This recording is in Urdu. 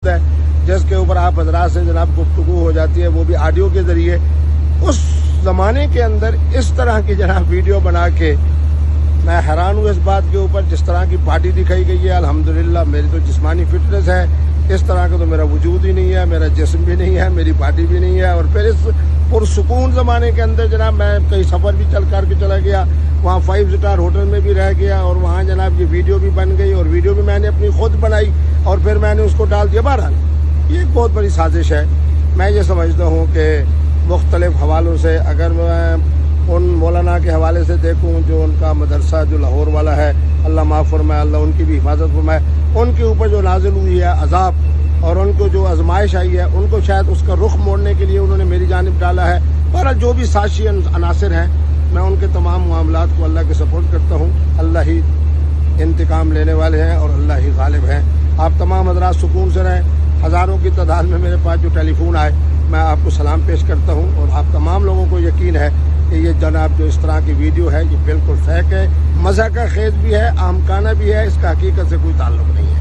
ہے جس کے اوپر آپ حضرات سے جناب گفتگو ہو جاتی ہے، وہ بھی آڈیو کے ذریعے. اس زمانے کے اندر اس طرح کی جناب ویڈیو بنا کے میں حیران ہوں اس بات کے اوپر. جس طرح کی باڈی دکھائی گئی ہے الحمدللہ میری تو جسمانی فٹنس ہے، اس طرح کا تو میرا وجود ہی نہیں ہے، میرا جسم بھی نہیں ہے، میری باڈی بھی نہیں ہے. اور پھر اس پرسکون زمانے کے اندر جناب میں کئی سفر بھی کر کے چلا گیا، وہاں 5 سٹار ہوٹل میں بھی رہ گیا، اور وہاں جناب یہ ویڈیو بھی بن گئی، اور ویڈیو بھی میں نے اپنی خود بنائی اور پھر میں نے اس کو ڈال دیا. بہرحال یہ ایک بہت بڑی سازش ہے. میں یہ سمجھتا ہوں کہ مختلف حوالوں سے اگر میں ان مولانا کے حوالے سے دیکھوں جو ان کا مدرسہ جو لاہور والا ہے، اللہ معاف فرمائے، اللہ ان کی بھی حفاظت فرمائے، ان کے اوپر جو نازل ہوئی ہے عذاب اور ان کو جو آزمائش آئی ہے، ان کو شاید اس کا رخ موڑنے کے لیے انہوں نے میری جانب ڈالا ہے. بہرحال جو بھی سازشی عناصر ہیں میں ان کے تمام معاملات کو اللہ کے سپورٹ کرتا ہوں. اللہ ہی انتقام لینے والے ہیں اور اللہ ہی غالب ہیں. آپ تمام حضرات سکون سے رہیں. ہزاروں کی تعداد میں میرے پاس جو ٹیلی فون آئے میں آپ کو سلام پیش کرتا ہوں، اور آپ تمام لوگوں کو یقین ہے کہ یہ جناب جو اس طرح کی ویڈیو ہے یہ بالکل فیک ہے، مزاح کا خیز بھی ہے، آمکانہ بھی ہے، اس کا حقیقت سے کوئی تعلق نہیں ہے.